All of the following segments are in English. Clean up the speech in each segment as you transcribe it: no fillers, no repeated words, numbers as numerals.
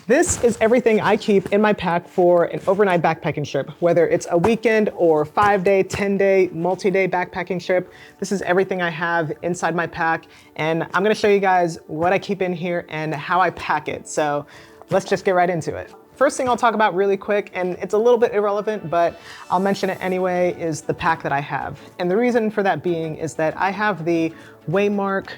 This is everything I keep in my pack for an overnight backpacking trip, whether it's a weekend or 5-day, 10-day, multi-day backpacking trip. This is everything I have inside my pack, and I'm gonna show you guys what I keep in here and how I pack it. So let's just get right into it. First thing I'll talk about really quick, and it's a little bit irrelevant, but I'll mention it anyway, is the pack that I have. And the reason for that being is that I have the Waymark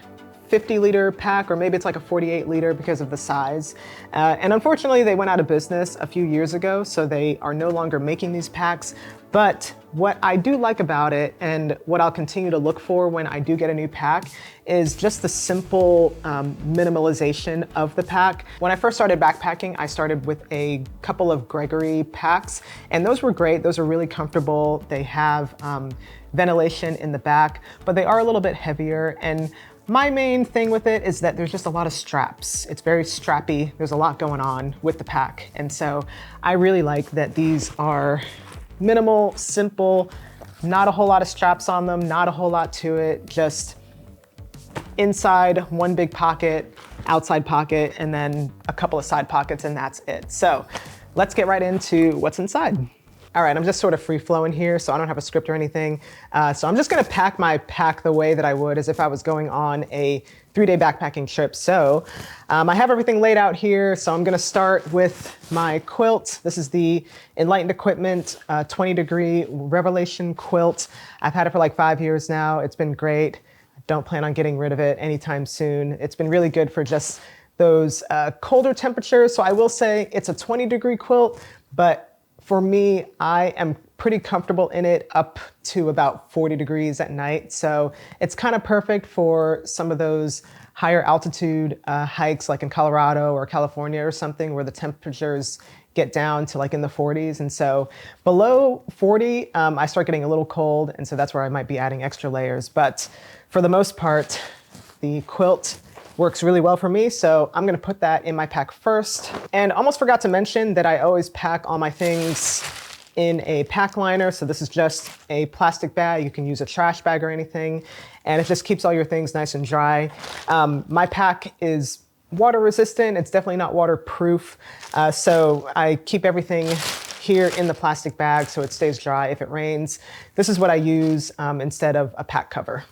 50-liter pack, or maybe it's like a 48-liter because of the size. And unfortunately, they went out of business a few years ago, so they are no longer making these packs. But what I do like about it, and what I'll continue to look for when I do get a new pack, is just the simple minimalization of the pack. When I first started backpacking, I started with a couple of Gregory packs, and those were great. Those are really comfortable. They have ventilation in the back, but they are a little bit heavier. And my main thing with it is that there's just a lot of straps. It's very strappy. There's a lot going on with the pack. And so I really like that these are minimal, simple, not a whole lot of straps on them, not a whole lot to it, just inside one big pocket, outside pocket, and then a couple of side pockets, and that's it. So let's get right into what's inside. All right, I'm just sort of free flowing here, so I don't have a script or anything. So I'm just gonna pack my pack the way that I would as if I was going on a 3-day backpacking trip. So I have everything laid out here. So I'm gonna start with my quilt. This is the Enlightened Equipment 20-degree Revelation quilt. I've had it for like 5 years now. It's been great. I don't plan on getting rid of it anytime soon. It's been really good for just those colder temperatures. So I will say it's a 20-degree quilt, but for me, I am pretty comfortable in it up to about 40 degrees at night. So it's kind of perfect for some of those higher altitude hikes like in Colorado or California or something where the temperatures get down to like in the 40s. And so below 40, I start getting a little cold. And so that's where I might be adding extra layers. But for the most part, the quilt works really well for me, so I'm gonna put that in my pack first. And almost forgot to mention that I always pack all my things in a pack liner. So this is just a plastic bag. You can use a trash bag or anything, and it just keeps all your things nice and dry. My pack is water resistant. It's definitely not waterproof. So I keep everything here in the plastic bag so it stays dry if it rains. This is what I use instead of a pack cover.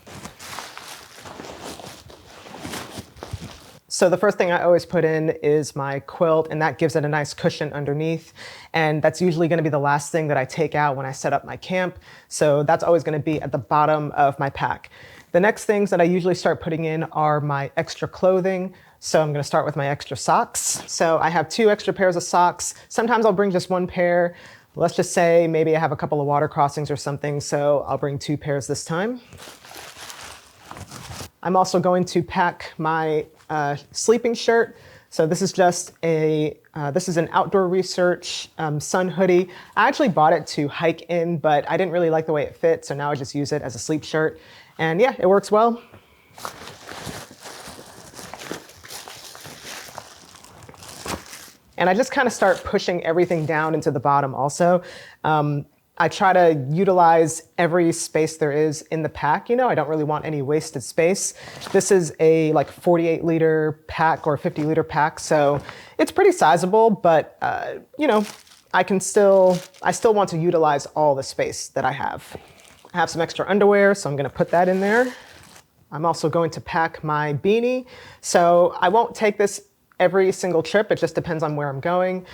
So the first thing I always put in is my quilt, and that gives it a nice cushion underneath. And that's usually gonna be the last thing that I take out when I set up my camp. So that's always gonna be at the bottom of my pack. The next things that I usually start putting in are my extra clothing. So I'm gonna start with my extra socks. So I have 2 extra pairs of socks. Sometimes I'll bring just 1 pair. Let's just say maybe I have a couple of water crossings or something, so I'll bring 2 pairs this time. I'm also going to pack my sleeping shirt. So this is just this is an Outdoor Research sun hoodie. I actually bought it to hike in, but I didn't really like the way it fit, so now I just use it as a sleep shirt. And yeah, it works well. And I just kind of start pushing everything down into the bottom also. I try to utilize every space there is in the pack. You know, I don't really want any wasted space. This is a like 48-liter pack or 50-liter pack, so it's pretty sizable, but you know, I still want to utilize all the space that I have. I have some extra underwear, so I'm gonna put that in there. I'm also going to pack my beanie. So I won't take this every single trip. It just depends on where I'm going.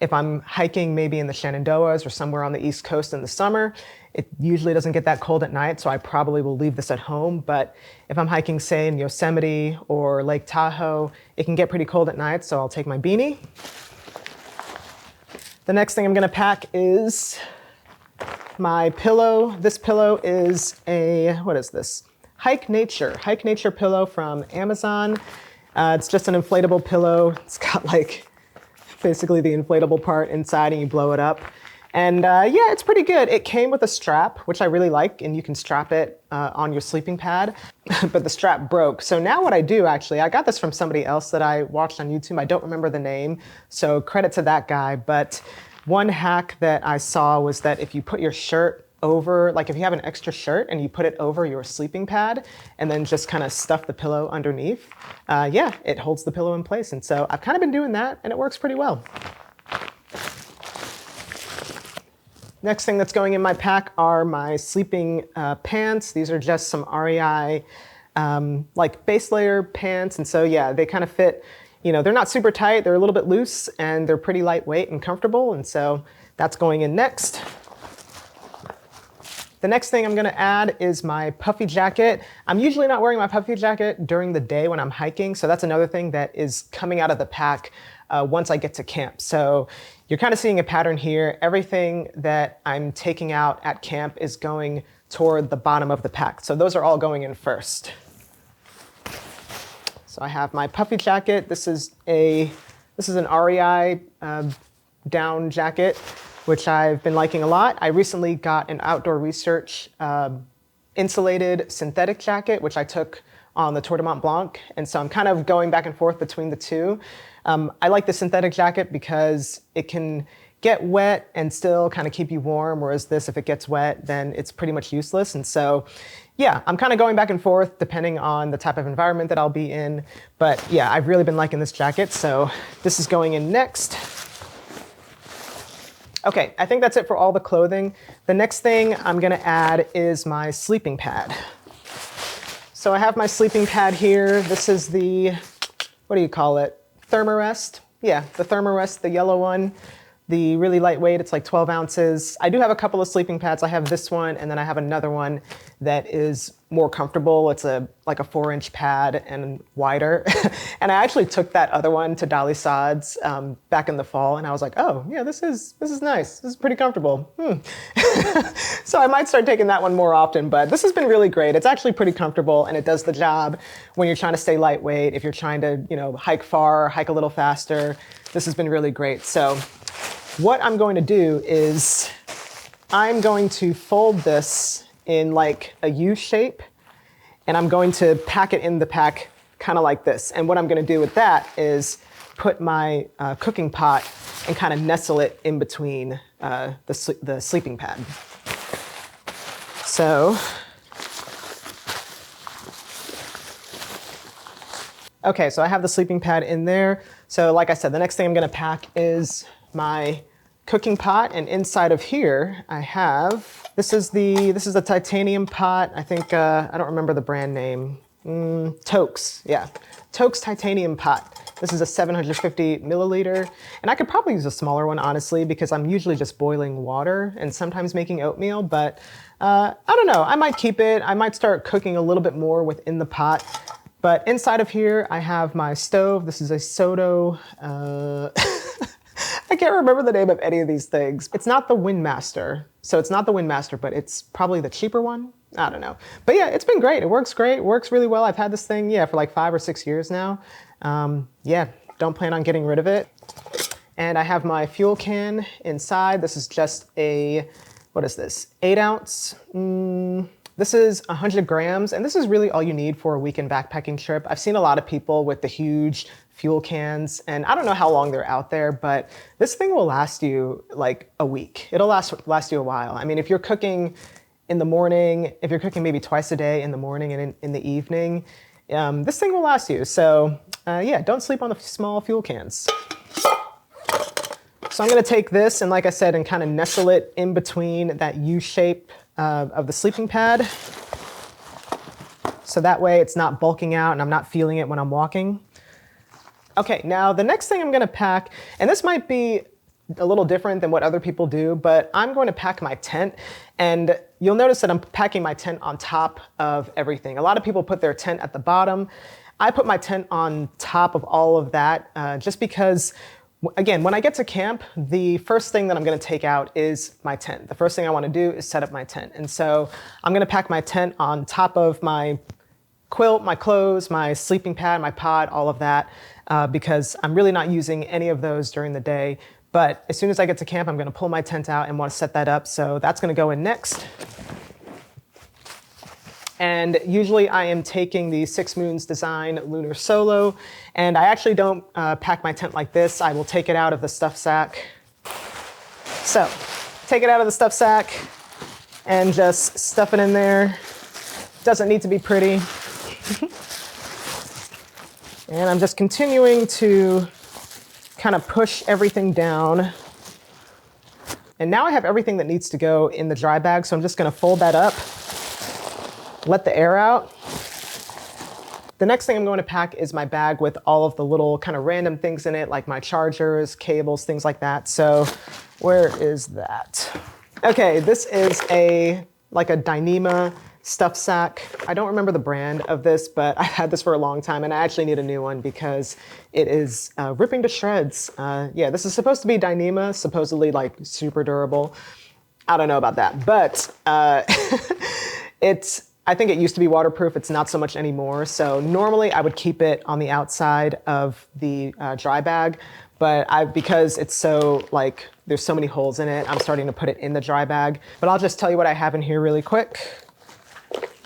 If I'm hiking maybe in the Shenandoahs or somewhere on the East Coast in the summer, it usually doesn't get that cold at night, so I probably will leave this at home. But if I'm hiking, say, in Yosemite or Lake Tahoe, it can get pretty cold at night, so I'll take my beanie. The next thing I'm gonna pack is my pillow. This pillow is what is this? Hike Nature pillow from Amazon. It's just an inflatable pillow. It's got like basically the inflatable part inside and you blow it up. And yeah, it's pretty good. It came with a strap, which I really like, and you can strap it on your sleeping pad, but the strap broke. So now what I do, actually, I got this from somebody else that I watched on YouTube. I don't remember the name, so credit to that guy. But one hack that I saw was that if you put your shirt over, like if you have an extra shirt and you put it over your sleeping pad and then just kind of stuff the pillow underneath, yeah, it holds the pillow in place. And so I've kind of been doing that and it works pretty well. Next thing that's going in my pack are my sleeping pants. These are just some REI like base layer pants. And so yeah, they kind of fit, you know, they're not super tight, they're a little bit loose and they're pretty lightweight and comfortable. And so that's going in next. The next thing I'm gonna add is my puffy jacket. I'm usually not wearing my puffy jacket during the day when I'm hiking. So that's another thing that is coming out of the pack once I get to camp. So you're kind of seeing a pattern here. Everything that I'm taking out at camp is going toward the bottom of the pack. So those are all going in first. So I have my puffy jacket. This is an REI down jacket, which I've been liking a lot. I recently got an Outdoor Research insulated synthetic jacket, which I took on the Tour de Mont Blanc. And so I'm kind of going back and forth between the two. I like the synthetic jacket because it can get wet and still kind of keep you warm, whereas this, if it gets wet, then it's pretty much useless. And so, yeah, I'm kind of going back and forth depending on the type of environment that I'll be in. But yeah, I've really been liking this jacket, so this is going in next. Okay, I think that's it for all the clothing. The next thing I'm gonna add is my sleeping pad. So I have my sleeping pad here. This is the, what do you call it? Thermarest. Yeah, the Thermarest, the yellow one. The really lightweight, it's like 12 ounces. I do have a couple of sleeping pads. I have this one, and then I have another one that is more comfortable. It's like a 4-inch pad and wider. And I actually took that other one to Dolly Sods back in the fall, and I was like, oh yeah, this is nice. This is pretty comfortable. So I might start taking that one more often, but this has been really great. It's actually pretty comfortable, and it does the job when you're trying to stay lightweight. If you're trying to, you know, hike far, hike a little faster, this has been really great. So what I'm going to do is I'm going to fold this in like a U shape, and I'm going to pack it in the pack kind of like this. And what I'm going to do with that is put my cooking pot and kind of nestle it in between the sleeping pad. So, okay, so I have the sleeping pad in there. So like I said, the next thing I'm going to pack is my cooking pot, and inside of here I have, this is the titanium pot. I think, I don't remember the brand name. Toaks, yeah. Toaks titanium pot. This is a 750 milliliter, and I could probably use a smaller one, honestly, because I'm usually just boiling water and sometimes making oatmeal, but I don't know, I might keep it. I might start cooking a little bit more within the pot. But inside of here, I have my stove. This is a Soto, I can't remember the name of any of these things. It's not the Windmaster. So it's not the Windmaster, but it's probably the cheaper one. I don't know. But yeah, it's been great. It works great. It works really well. I've had this thing, yeah, for like 5 or 6 years now. Yeah, don't plan on getting rid of it. And I have my fuel can inside. This is just a, what is this? 8 ounce. This is 100 grams, and this is really all you need for a weekend backpacking trip. I've seen a lot of people with the huge fuel cans, and I don't know how long they're out there, but this thing will last you like a week. It'll last you a while. I mean, if you're cooking in the morning, if you're cooking maybe twice a day in the morning and in the evening, this thing will last you. So yeah, don't sleep on the small fuel cans. So I'm gonna take this and, like I said, and kind of nestle it in between that U shape of the sleeping pad. So that way it's not bulking out and I'm not feeling it when I'm walking. Okay, now the next thing I'm gonna pack, and this might be a little different than what other people do, but I'm going to pack my tent, and you'll notice that I'm packing my tent on top of everything. A lot of people put their tent at the bottom. I put my tent on top of all of that just because, again, when I get to camp, the first thing that I'm gonna take out is my tent. The first thing I wanna do is set up my tent. And so I'm gonna pack my tent on top of my quilt, my clothes, my sleeping pad, my pod, all of that, because I'm really not using any of those during the day. But as soon as I get to camp, I'm gonna pull my tent out and wanna set that up. So that's gonna go in next. And usually I am taking the Six Moons Design Lunar Solo, and I actually don't pack my tent like this. I will take it out of the stuff sack. So, take it out of the stuff sack, and just stuff it in there. Doesn't need to be pretty. And I'm just continuing to kind of push everything down. And now I have everything that needs to go in the dry bag, so I'm just gonna fold that up, let the air out. The next thing I'm going to pack is my bag with all of the little kind of random things in it, like my chargers, cables, things like that. So where is that? Okay, this is like a Dyneema stuff sack. I don't remember the brand of this, but I've had this for a long time and I actually need a new one because it is ripping to shreds. Yeah, this is supposed to be Dyneema, supposedly like super durable. I don't know about that, but I think it used to be waterproof. It's not so much anymore. So normally I would keep it on the outside of the dry bag, but because it's so like, there's so many holes in it, I'm starting to put it in the dry bag. But I'll just tell you what I have in here really quick.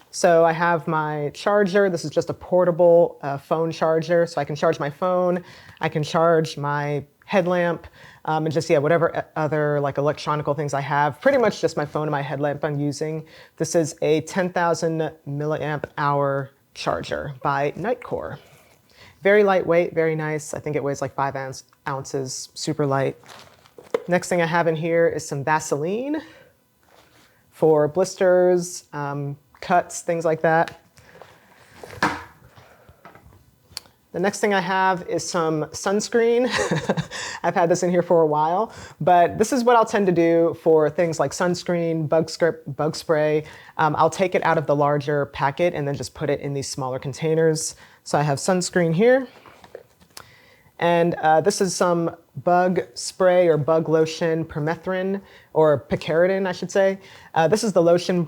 So I have my charger. This is just a portable phone charger. So I can charge my phone, I can charge my headlamp, and just, yeah, whatever other like electronical things I have. Pretty much just my phone and my headlamp I'm using. This is a 10,000 milliamp hour charger by Nightcore. Very lightweight, very nice. I think it weighs like 5 ounces, super light. Next thing I have in here is some Vaseline for blisters, cuts, things like that. The next thing I have is some sunscreen. I've had this in here for a while, but this is what I'll tend to do for things like sunscreen, bug spray. I'll take it out of the larger packet and then just put it in these smaller containers. So I have sunscreen here. And this is some bug spray or bug lotion, permethrin, or picaridin, I should say. This is the lotion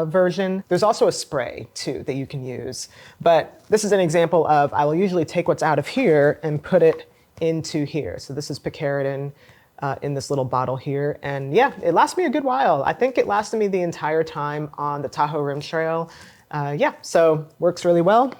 version. There's also a spray too that you can use. But this is an example of, I will usually take what's out of here and put it into here. So this is picaridin in this little bottle here. And yeah, it lasts me a good while. I think it lasted me the entire time on the Tahoe Rim Trail. Yeah, so works really well.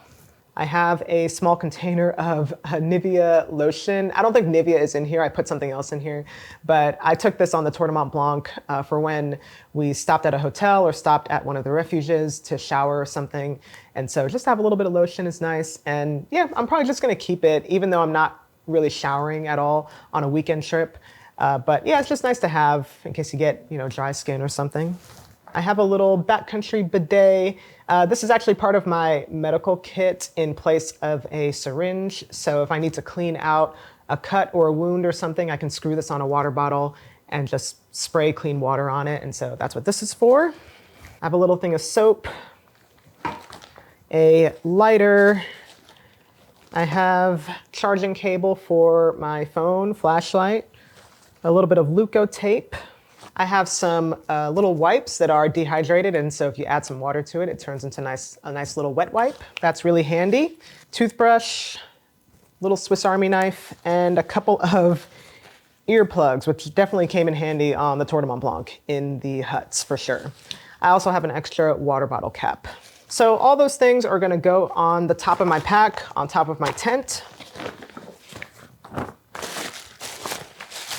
I have a small container of Nivea lotion. I don't think Nivea is in here. I put something else in here. But I took this on the Tour de Mont Blanc for when we stopped at a hotel or stopped at one of the refuges to shower or something. And so just to have a little bit of lotion is nice. And yeah, I'm probably just gonna keep it, even though I'm not really showering at all on a weekend trip. But yeah, it's just nice to have in case you get, dry skin or something. I have a little backcountry bidet. This is actually part of my medical kit in place of a syringe. So if I need to clean out a cut or a wound or something, I can screw this on a water bottle and just spray clean water on it. And so that's what this is for. I have a little thing of soap, a lighter. I have charging cable for my phone, flashlight, a little bit of Leuco tape. I have some little wipes that are dehydrated, and so if you add some water to it, it turns into a nice little wet wipe. That's really handy. Toothbrush, little Swiss Army knife, and a couple of earplugs, which definitely came in handy on the Tour de Mont Blanc in the huts for sure. I also have an extra water bottle cap. So all those things are gonna go on the top of my pack, on top of my tent.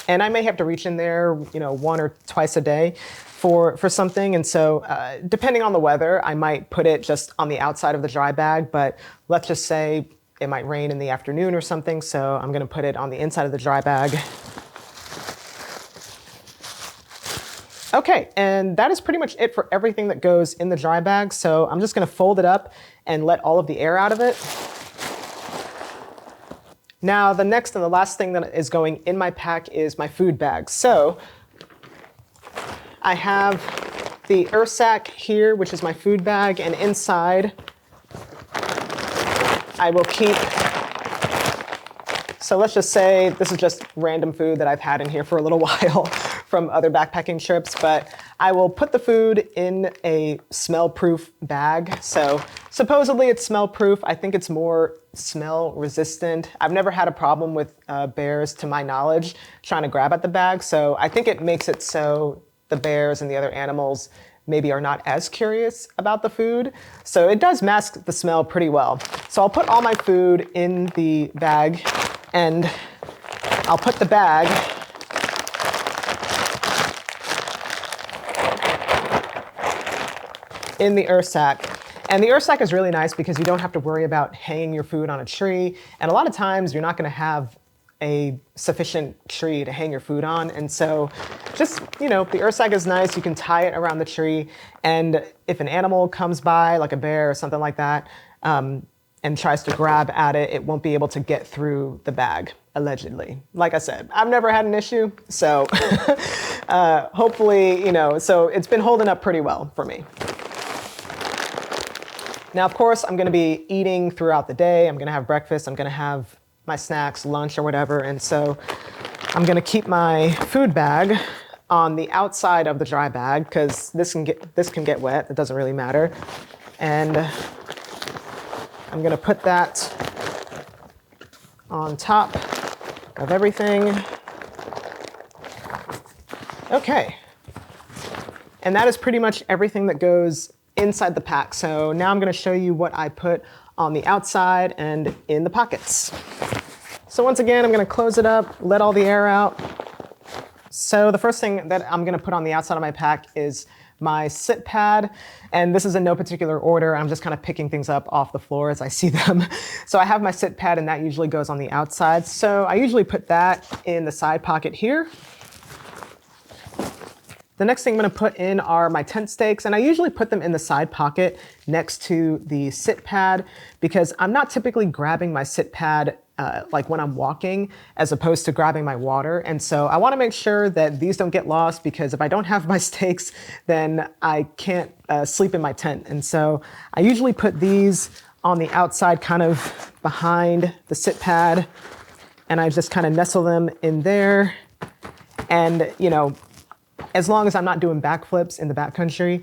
And I may have to reach in there, 1 or twice a day for something. And so depending on the weather, I might put it just on the outside of the dry bag, but let's just say it might rain in the afternoon or something. So I'm gonna put it on the inside of the dry bag. Okay, and that is pretty much it for everything that goes in the dry bag. So I'm just gonna fold it up and let all of the air out of it. Now, the next and the last thing that is going in my pack is my food bag. So I have the Ursack here, which is my food bag, and inside I will keep, so let's just say this is just random food that I've had in here for a little while from other backpacking trips, but I will put the food in a smell-proof bag. So supposedly it's smell-proof. I think it's more smell resistant. I've never had a problem with bears, to my knowledge, trying to grab at the bag. So I think it makes it so the bears and the other animals maybe are not as curious about the food. So it does mask the smell pretty well. So I'll put all my food in the bag and I'll put the bag in the earth sack. And the earth sack is really nice because you don't have to worry about hanging your food on a tree. And a lot of times you're not gonna have a sufficient tree to hang your food on. And so just, you know, the earth sack is nice. You can tie it around the tree. And if an animal comes by, like a bear or something like that, and tries to grab at it, it won't be able to get through the bag, allegedly. Like I said, I've never had an issue. So hopefully, you know, so it's been holding up pretty well for me. Now, of course, I'm gonna be eating throughout the day. I'm gonna have breakfast. I'm gonna have my snacks, lunch or whatever. And so I'm gonna keep my food bag on the outside of the dry bag because this can get wet. It doesn't really matter. And I'm gonna put that on top of everything. Okay. And that is pretty much everything that goes inside the pack. So now I'm gonna show you what I put on the outside and in the pockets. So once again, I'm gonna close it up, let all the air out. So the first thing that I'm gonna put on the outside of my pack is my sit pad. And this is in no particular order. I'm just kind of picking things up off the floor as I see them. So I have my sit pad and that usually goes on the outside. So I usually put that in the side pocket here. The next thing I'm gonna put in are my tent stakes, and I usually put them in the side pocket next to the sit pad because I'm not typically grabbing my sit pad like when I'm walking as opposed to grabbing my water. And so I wanna make sure that these don't get lost because if I don't have my stakes, then I can't sleep in my tent. And so I usually put these on the outside kind of behind the sit pad and I just kind of nestle them in there. And you know, as long as I'm not doing backflips in the backcountry,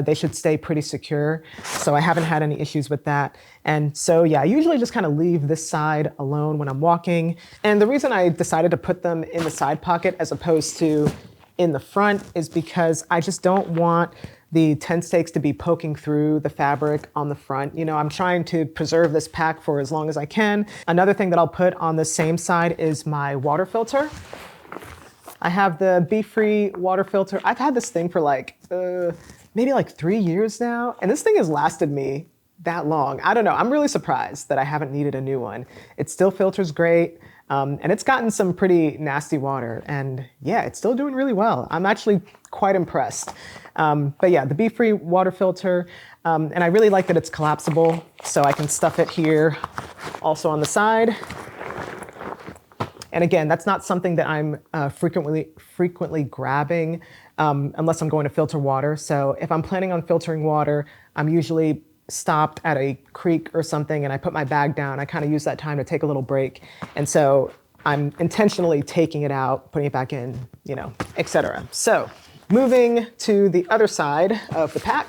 they should stay pretty secure. So I haven't had any issues with that. And so yeah, I usually just kind of leave this side alone when I'm walking. And the reason I decided to put them in the side pocket as opposed to in the front is because I just don't want the tent stakes to be poking through the fabric on the front. You know, I'm trying to preserve this pack for as long as I can. Another thing that I'll put on the same side is my water filter. I have the Be Free water filter. I've had this thing for like, maybe like 3 years now. And this thing has lasted me that long. I don't know, I'm really surprised that I haven't needed a new one. It still filters great. And it's gotten some pretty nasty water. And yeah, it's still doing really well. I'm actually quite impressed. But yeah, the Be Free water filter. And I really like that it's collapsible. So I can stuff it here, also on the side. And again, that's not something that I'm frequently grabbing unless I'm going to filter water. So if I'm planning on filtering water, I'm usually stopped at a creek or something and I put my bag down. I kind of use that time to take a little break. And so I'm intentionally taking it out, putting it back in, you know, etc. So moving to the other side of the pack.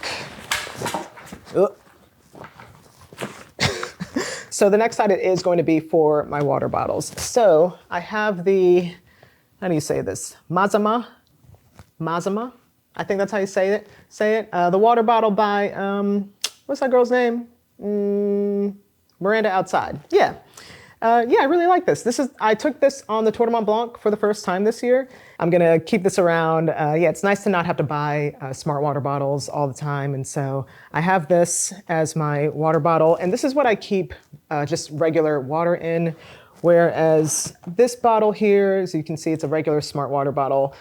So the next side is going to be for my water bottles. So I have the, how do you say this? Mazama? I think that's how you say it. The water bottle by, what's that girl's name? Miranda Outside. Yeah. Yeah, I really like this. I took this on the Tour de Mont Blanc for the first time this year. I'm gonna keep this around. Yeah, it's nice to not have to buy smart water bottles all the time. And so I have this as my water bottle. And this is what I keep just regular water in. Whereas this bottle here, as you can see, it's a regular smart water bottle.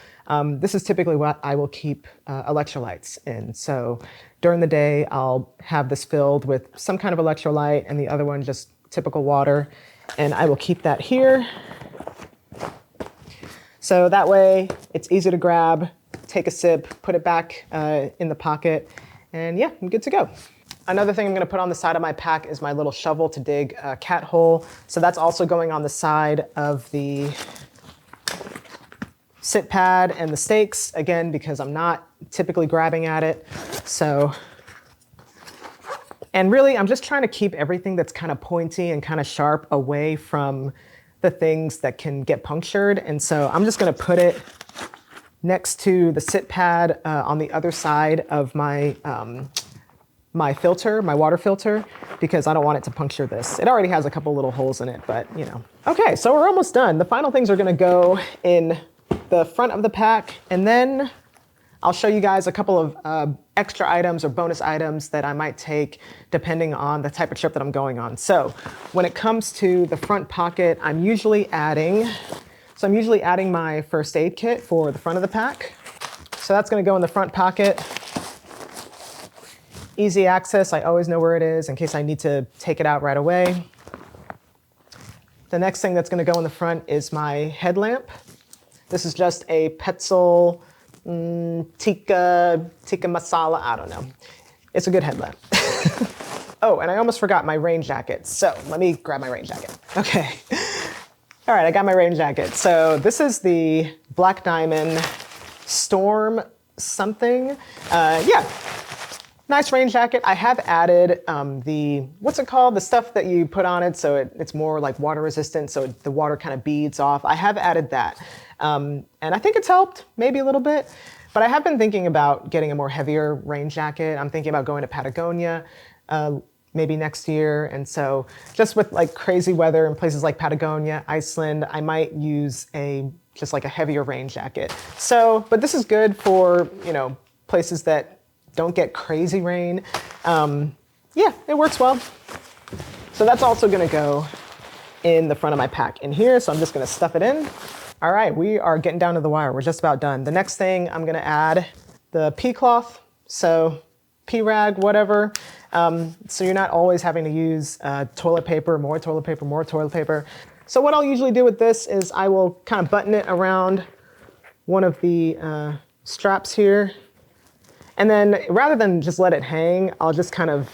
This is typically what I will keep electrolytes in. So during the day, I'll have this filled with some kind of electrolyte and the other one just typical water. And I will keep that here. So that way it's easy to grab, take a sip, put it back in the pocket, and yeah, I'm good to go. Another thing I'm gonna put on the side of my pack is my little shovel to dig a cat hole. So that's also going on the side of the sit pad and the stakes, again, because I'm not typically grabbing at it. So, and really, I'm just trying to keep everything that's kind of pointy and kind of sharp away from the things that can get punctured. And so I'm just gonna put it next to the sit pad on the other side of my my water filter, because I don't want it to puncture this. It already has a couple little holes in it, but you know. Okay, so we're almost done. The final things are gonna go in the front of the pack, and then I'll show you guys a couple of extra items or bonus items that I might take depending on the type of trip that I'm going on. So when it comes to the front pocket, I'm usually adding my first aid kit for the front of the pack. So that's gonna go in the front pocket. Easy access, I always know where it is in case I need to take it out right away. The next thing that's gonna go in the front is my headlamp. This is just a Petzl tikka masala, I don't know. It's a good headlamp. Oh, and I almost forgot my rain jacket. So let me grab my rain jacket. Okay. All right, I got my rain jacket. So this is the Black Diamond Storm something. Yeah, nice rain jacket. I have added what's it called? The stuff that you put on it so it's more like water resistant, so the water kind of beads off. I have added that. And I think it's helped, maybe a little bit. But I have been thinking about getting a more heavier rain jacket. I'm thinking about going to Patagonia maybe next year. And so just with like crazy weather in places like Patagonia, Iceland, I might use just like a heavier rain jacket. So, but this is good for, places that don't get crazy rain. Yeah, it works well. So that's also gonna go in the front of my pack in here. So I'm just gonna stuff it in. All right, we are getting down to the wire. We're just about done. The next thing I'm gonna add the pea cloth. So pea rag, whatever. So you're not always having to use toilet paper, more toilet paper, more toilet paper. So what I'll usually do with this is I will kind of button it around one of the straps here. And then rather than just let it hang, I'll just kind of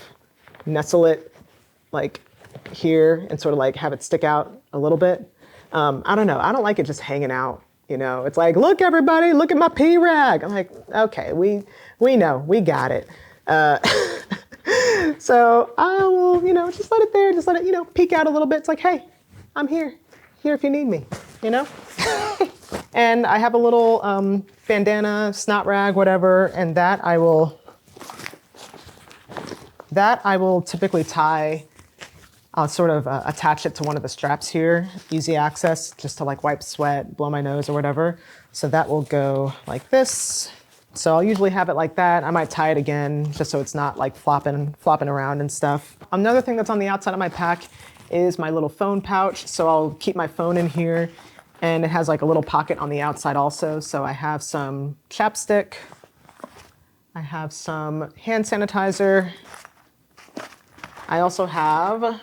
nestle it like here and sort of like have it stick out a little bit. I don't know, I don't like it just hanging out, It's like, look everybody, look at my pea rag. I'm like, okay, we know, we got it. So I will, just let it there, just let it, peek out a little bit. It's like, hey, I'm here if you need me, And I have a little bandana, snot rag, whatever, and that I will typically tie. I'll sort of attach it to one of the straps here, easy access, just to like wipe sweat, blow my nose or whatever. So that will go like this. So I'll usually have it like that. I might tie it again just so it's not like flopping around and stuff. Another thing that's on the outside of my pack is my little phone pouch. So I'll keep my phone in here, and it has like a little pocket on the outside also. So I have some chapstick. I have some hand sanitizer. I also have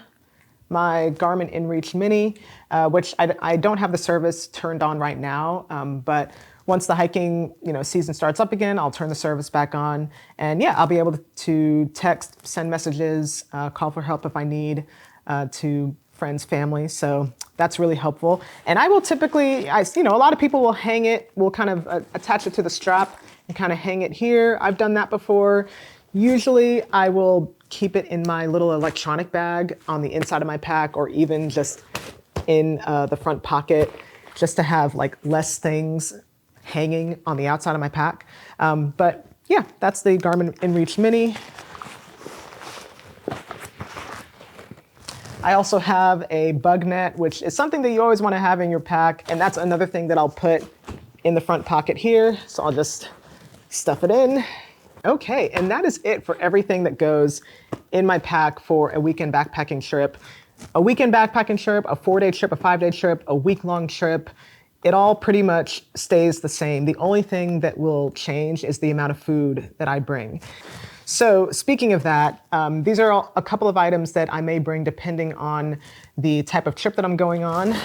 my Garmin InReach Mini, which I don't have the service turned on right now, but once the hiking season starts up again, I'll turn the service back on. And yeah, I'll be able to text, send messages, call for help if I need to friends, family. So that's really helpful. And I will typically, a lot of people will hang it, will kind of attach it to the strap and kind of hang it here. I've done that before. Usually I will keep it in my little electronic bag on the inside of my pack, or even just in the front pocket, just to have like less things hanging on the outside of my pack. But yeah, that's the Garmin InReach Mini. I also have a bug net, which is something that you always want to have in your pack. And that's another thing that I'll put in the front pocket here. So I'll just stuff it in. Okay, and that is it for everything that goes in my pack for a weekend backpacking trip. A weekend backpacking trip, a 4-day trip, a 5-day trip, a week-long trip. It all pretty much stays the same. The only thing that will change is the amount of food that I bring. So speaking of that, these are a couple of items that I may bring depending on the type of trip that I'm going on.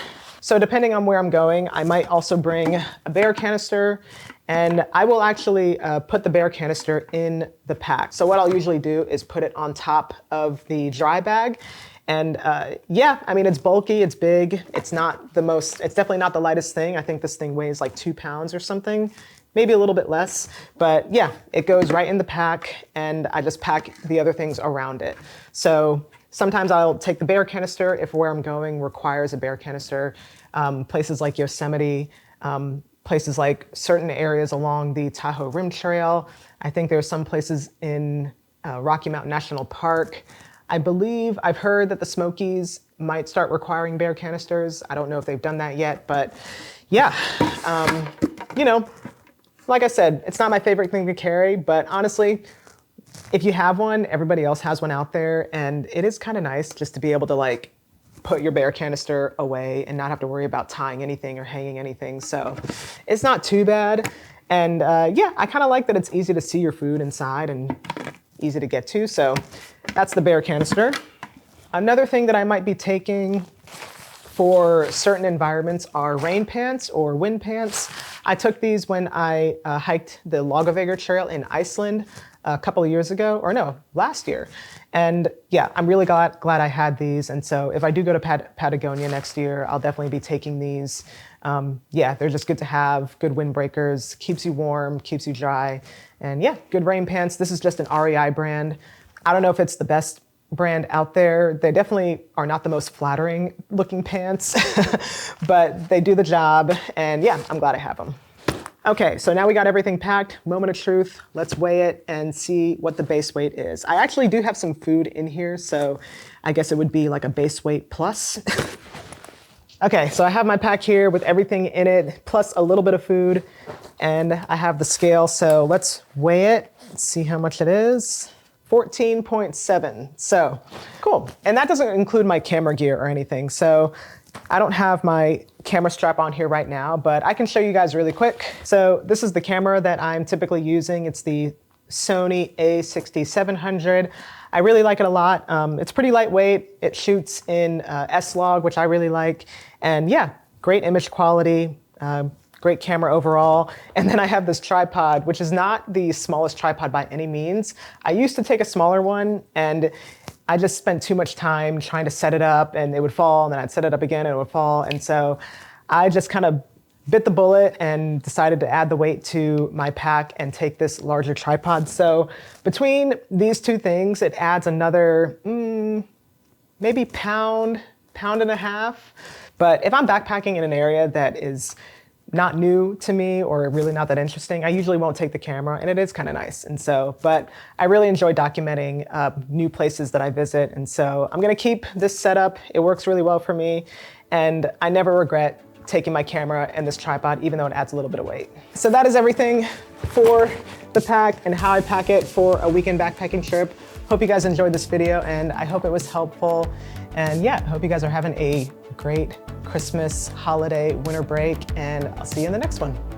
So depending on where I'm going, I might also bring a bear canister, and I will actually put the bear canister in the pack. So what I'll usually do is put it on top of the dry bag. And yeah, I mean, it's bulky, it's big. It's definitely not the lightest thing. I think this thing weighs like 2 pounds or something, maybe a little bit less. But yeah, it goes right in the pack, and I just pack the other things around it. So sometimes I'll take the bear canister if where I'm going requires a bear canister. Places like Yosemite, places like certain areas along the Tahoe Rim Trail. I think there are some places in Rocky Mountain National Park. I believe I've heard that the Smokies might start requiring bear canisters. I don't know if they've done that yet, but yeah, Like I said, it's not my favorite thing to carry, but honestly, if you have one, everybody else has one out there, and it is kind of nice just to be able to like put your bear canister away and not have to worry about tying anything or hanging anything. So it's not too bad. And yeah, I kind of like that it's easy to see your food inside and easy to get to. So that's the bear canister. Another thing that I might be taking for certain environments are rain pants or wind pants. I took these when I hiked the Lagavegr Trail in Iceland a couple of years ago, or no, last year. And yeah, I'm really glad I had these. And so if I do go to Patagonia next year, I'll definitely be taking these. Yeah, they're just good to have, good windbreakers, keeps you warm, keeps you dry. And yeah, good rain pants. This is just an REI brand. I don't know if it's the best brand out there. They definitely are not the most flattering looking pants, but they do the job. And yeah, I'm glad I have them. Okay, so now we got everything packed. Moment of truth. Let's weigh it and see what the base weight is. I actually do have some food in here, so I guess it would be like a base weight plus. Okay, so I have my pack here with everything in it, plus a little bit of food, and I have the scale, so let's weigh it, see how much it is. 14.7, so cool. And that doesn't include my camera gear or anything, so I don't have my camera strap on here right now, but I can show you guys really quick. So this is the camera that I'm typically using. It's the Sony a6700. I really like it a lot. It's pretty lightweight. It shoots in S-Log, which I really like. And yeah, great image quality, great camera overall. And then I have this tripod, which is not the smallest tripod by any means. I used to take a smaller one, and I just spent too much time trying to set it up, and it would fall, and then I'd set it up again and it would fall. And so I just kind of bit the bullet and decided to add the weight to my pack and take this larger tripod. So between these two things, it adds another maybe pound and a half. But if I'm backpacking in an area that is not new to me or really not that interesting, I usually won't take the camera, and it is kind of nice. And so, but I really enjoy documenting new places that I visit. And so I'm gonna keep this setup. It works really well for me. And I never regret taking my camera and this tripod, even though it adds a little bit of weight. So that is everything for the pack and how I pack it for a weekend backpacking trip. Hope you guys enjoyed this video, and I hope it was helpful. And yeah, I hope you guys are having a great Christmas, holiday, winter break, and I'll see you in the next one.